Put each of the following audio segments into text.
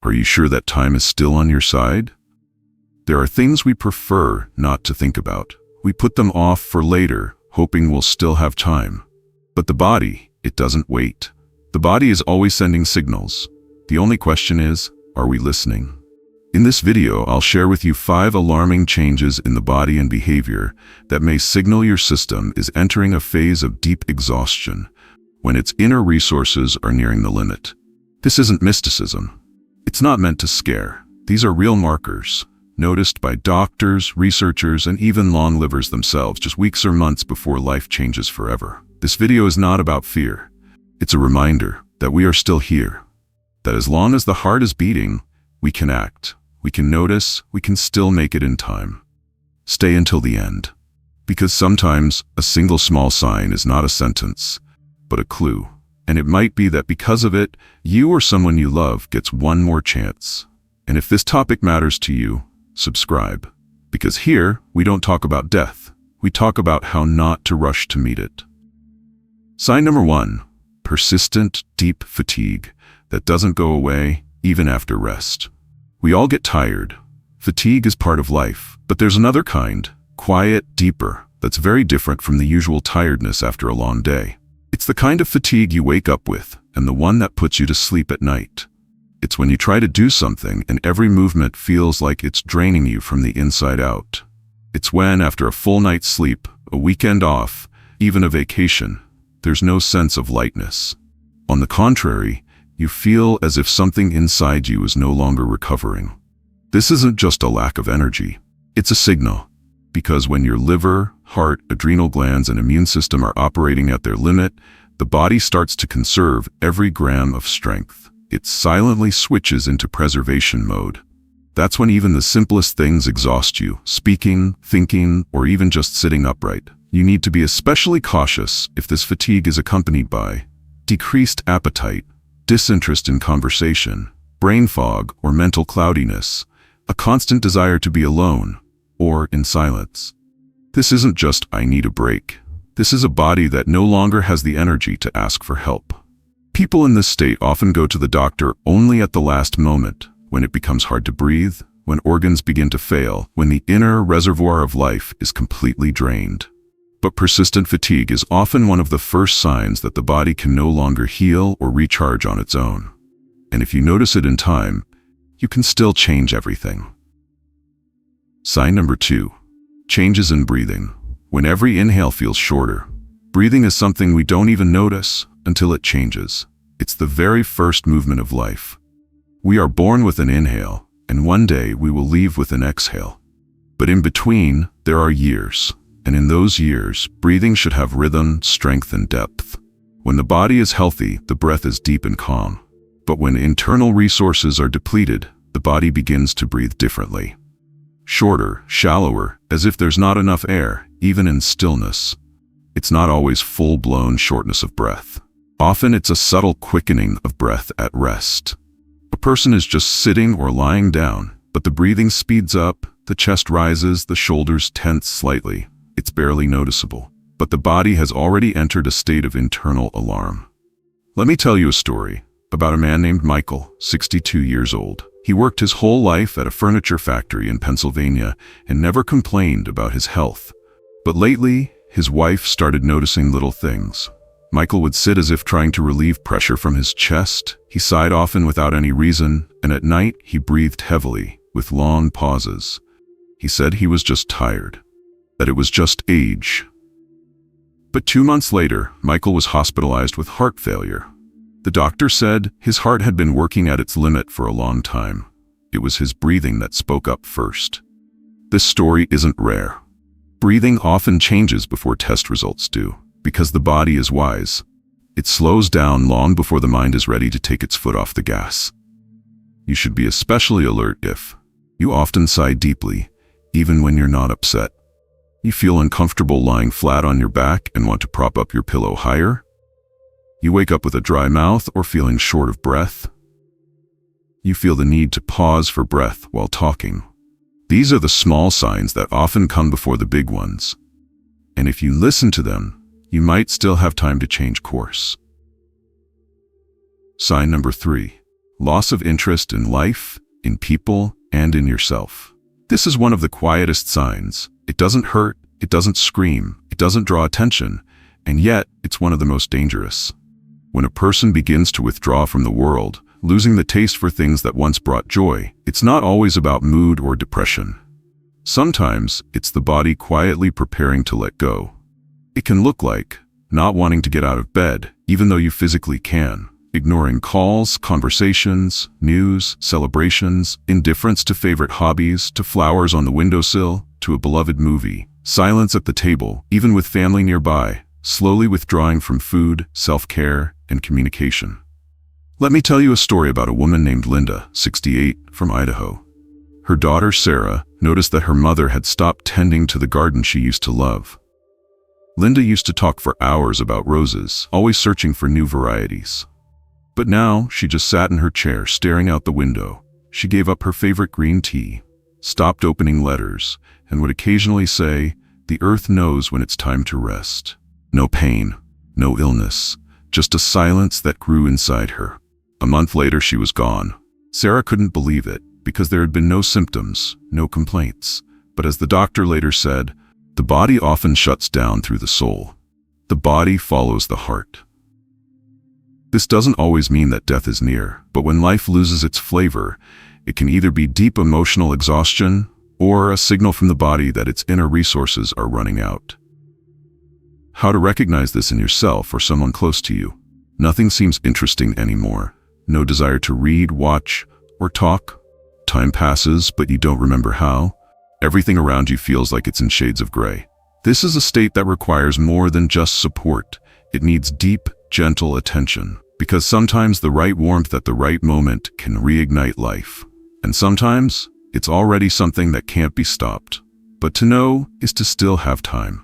Are you sure that time is still on your side? There are things we prefer not to think about. We put them off for later, hoping we'll still have time. But the body, it doesn't wait. The body is always sending signals. The only question is, are we listening? In this video, I'll share with you 5 alarming changes in the body and behavior that may signal your system is entering a phase of deep exhaustion, when its inner resources are nearing the limit. This isn't mysticism. It's not meant to scare. These are real markers, noticed by doctors, researchers, and even long livers themselves just weeks or months before life changes forever. This video is not about fear. It's a reminder that we are still here, that as long as the heart is beating, we can act, we can notice, we can still make it in time. Stay until the end, because sometimes a single small sign is not a sentence, but a clue. And it might be that because of it, you or someone you love gets one more chance. And if this topic matters to you, subscribe. Because here, we don't talk about death. We talk about how not to rush to meet it. Sign number 1, persistent, deep fatigue that doesn't go away even after rest. We all get tired. Fatigue is part of life, but there's another kind, quiet, deeper, that's very different from the usual tiredness after a long day. It's the kind of fatigue you wake up with, and the one that puts you to sleep at night. It's when you try to do something and every movement feels like it's draining you from the inside out. It's when, after a full night's sleep, a weekend off, even a vacation, there's no sense of lightness. On the contrary, you feel as if something inside you is no longer recovering. This isn't just a lack of energy. It's a signal. Because when your liver, heart, adrenal glands, and immune system are operating at their limit, the body starts to conserve every gram of strength. It silently switches into preservation mode. That's when even the simplest things exhaust you, speaking, thinking, or even just sitting upright. You need to be especially cautious if this fatigue is accompanied by decreased appetite, disinterest in conversation, brain fog or mental cloudiness, a constant desire to be alone, or in silence. This isn't just, I need a break. This is a body that no longer has the energy to ask for help. People in this state often go to the doctor only at the last moment, when it becomes hard to breathe, when organs begin to fail, when the inner reservoir of life is completely drained. But persistent fatigue is often one of the first signs that the body can no longer heal or recharge on its own. And if you notice it in time, you can still change everything. Sign number 2, changes in breathing. When every inhale feels shorter, breathing is something we don't even notice until it changes. It's the very first movement of life. We are born with an inhale, and one day we will leave with an exhale. But in between, there are years. And in those years, breathing should have rhythm, strength, and depth. When the body is healthy, the breath is deep and calm. But when internal resources are depleted, the body begins to breathe differently. Shorter, shallower, as if there's not enough air, even in stillness. It's not always full-blown shortness of breath. Often it's a subtle quickening of breath at rest. A person is just sitting or lying down, but the breathing speeds up, the chest rises, the shoulders tense slightly. It's barely noticeable, but the body has already entered a state of internal alarm. Let me tell you a story about a man named Michael, 62 years old. He worked his whole life at a furniture factory in Pennsylvania and never complained about his health. But lately, his wife started noticing little things. Michael would sit as if trying to relieve pressure from his chest. He sighed often without any reason, and at night he breathed heavily, with long pauses. He said he was just tired, that it was just age. But 2 months later, Michael was hospitalized with heart failure. The doctor said his heart had been working at its limit for a long time. It was his breathing that spoke up first. This story isn't rare. Breathing often changes before test results do, because the body is wise. It slows down long before the mind is ready to take its foot off the gas. You should be especially alert if you often sigh deeply, even when you're not upset. You feel uncomfortable lying flat on your back and want to prop up your pillow higher. You wake up with a dry mouth or feeling short of breath. You feel the need to pause for breath while talking. These are the small signs that often come before the big ones. And if you listen to them, you might still have time to change course. Sign number 3, loss of interest in life, in people, and in yourself. This is one of the quietest signs. It doesn't hurt, it doesn't scream, it doesn't draw attention, and yet it's one of the most dangerous. When a person begins to withdraw from the world, losing the taste for things that once brought joy, it's not always about mood or depression. Sometimes it's the body quietly preparing to let go. It can look like not wanting to get out of bed, even though you physically can, ignoring calls, conversations, news, celebrations, indifference to favorite hobbies, to flowers on the windowsill, to a beloved movie, silence at the table, even with family nearby, slowly withdrawing from food, self-care, and communication. Let me tell you a story about a woman named Linda, 68, from Idaho. Her daughter, Sarah, noticed that her mother had stopped tending to the garden she used to love. Linda used to talk for hours about roses, always searching for new varieties. But now, she just sat in her chair staring out the window. She gave up her favorite green tea, stopped opening letters, and would occasionally say, "The earth knows when it's time to rest." No pain, no illness, just a silence that grew inside her. A month later, she was gone. Sarah couldn't believe it, because there had been no symptoms, no complaints. But as the doctor later said, the body often shuts down through the soul. The body follows the heart. This doesn't always mean that death is near, but when life loses its flavor, it can either be deep emotional exhaustion or a signal from the body that its inner resources are running out. How to recognize this in yourself or someone close to you. Nothing seems interesting anymore. No desire to read, watch, or talk. Time passes, but you don't remember how. Everything around you feels like it's in shades of gray. This is a state that requires more than just support. It needs deep, gentle attention, because sometimes the right warmth at the right moment can reignite life. And sometimes it's already something that can't be stopped. But to know is to still have time.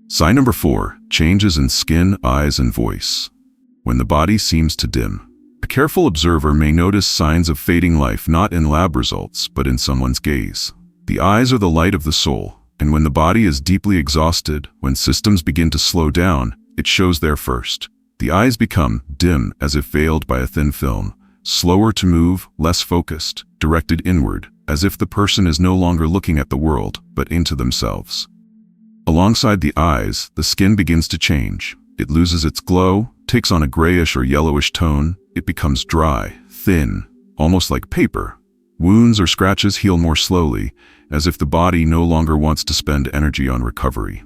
Sign number 4, changes in skin, eyes, and voice. When the body seems to dim. A careful observer may notice signs of fading life not in lab results, but in someone's gaze. The eyes are the light of the soul, and when the body is deeply exhausted, when systems begin to slow down, it shows there first. The eyes become dim as if veiled by a thin film, slower to move, less focused, directed inward, as if the person is no longer looking at the world, but into themselves. Alongside the eyes, the skin begins to change. It loses its glow, takes on a grayish or yellowish tone. It becomes dry, thin, almost like paper. Wounds or scratches heal more slowly, as if the body no longer wants to spend energy on recovery.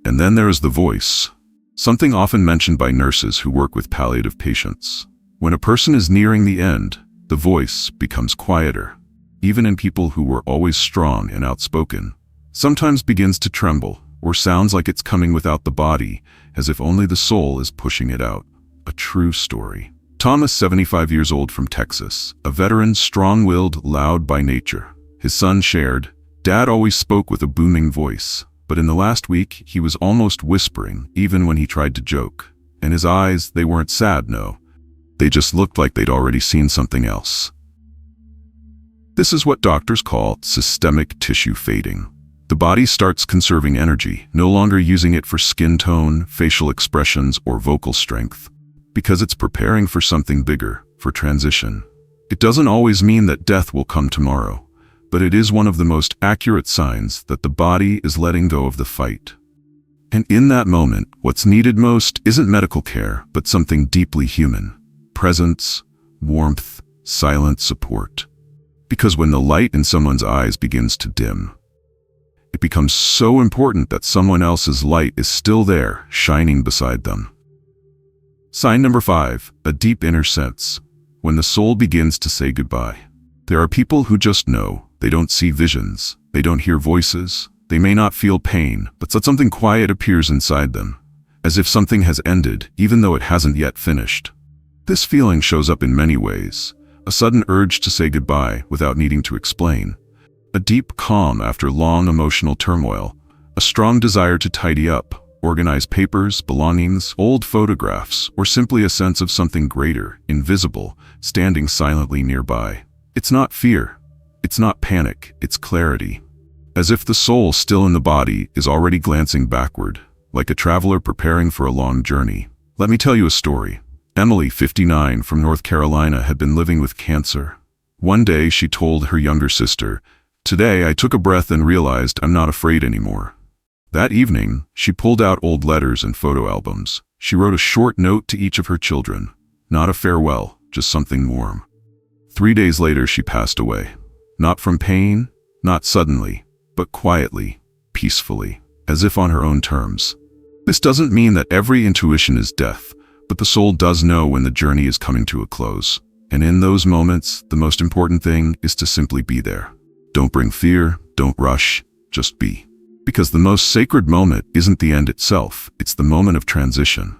And then there is the voice, something often mentioned by nurses who work with palliative patients. When a person is nearing the end, the voice becomes quieter. Even in people who were always strong and outspoken, sometimes begins to tremble, or sounds like it's coming without the body, as if only the soul is pushing it out. A true story. Thomas, 75 years old, from Texas, a veteran, strong-willed, loud by nature. His son shared, "Dad always spoke with a booming voice, but in the last week he was almost whispering, even when he tried to joke. And his eyes, they weren't sad, no. They just looked like they'd already seen something else." This is what doctors call systemic tissue fading. The body starts conserving energy, no longer using it for skin tone, facial expressions, or vocal strength, because it's preparing for something bigger, for transition. It doesn't always mean that death will come tomorrow, but it is one of the most accurate signs that the body is letting go of the fight. And in that moment, what's needed most isn't medical care, but something deeply human. Presence, warmth, silent support. Because when the light in someone's eyes begins to dim, it becomes so important that someone else's light is still there, shining beside them. Sign number 5, a deep inner sense. When the soul begins to say goodbye. There are people who just know. They don't see visions. They don't hear voices. They may not feel pain, but something quiet appears inside them, as if something has ended, even though it hasn't yet finished. This feeling shows up in many ways. A sudden urge to say goodbye without needing to explain. A deep calm after long emotional turmoil. A strong desire to tidy up, organize papers, belongings, old photographs, or simply a sense of something greater, invisible, standing silently nearby. It's not fear. It's not panic. It's clarity. As if the soul still in the body is already glancing backward, like a traveler preparing for a long journey. Let me tell you a story. Emily, 59, from North Carolina, had been living with cancer. One day she told her younger sister, "Today I took a breath and realized I'm not afraid anymore." That evening, she pulled out old letters and photo albums. She wrote a short note to each of her children. Not a farewell, just something warm. 3 days later, she passed away. Not from pain, not suddenly, but quietly, peacefully, as if on her own terms. This doesn't mean that every intuition is death, but the soul does know when the journey is coming to a close. And in those moments, the most important thing is to simply be there. Don't bring fear, don't rush, just be. Because the most sacred moment isn't the end itself, it's the moment of transition.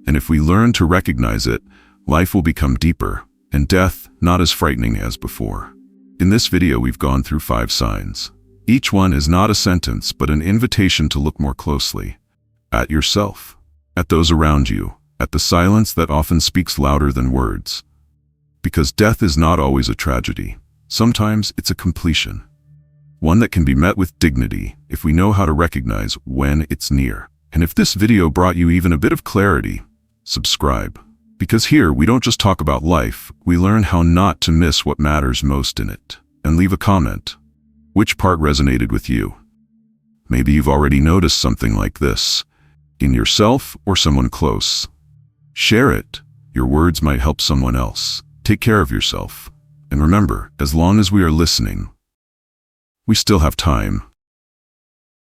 And if we learn to recognize it, life will become deeper, and death not as frightening as before. In this video, we've gone through 5 signs. Each one is not a sentence, but an invitation to look more closely. At yourself, at those around you, at the silence that often speaks louder than words. Because death is not always a tragedy. Sometimes it's a completion. One that can be met with dignity if we know how to recognize when it's near. And if this video brought you even a bit of clarity, subscribe. Because here, we don't just talk about life, we learn how not to miss what matters most in it. And leave a comment. Which part resonated with you? Maybe you've already noticed something like this, in yourself or someone close. Share it. Your words might help someone else. Take care of yourself. And remember, as long as we are listening, we still have time.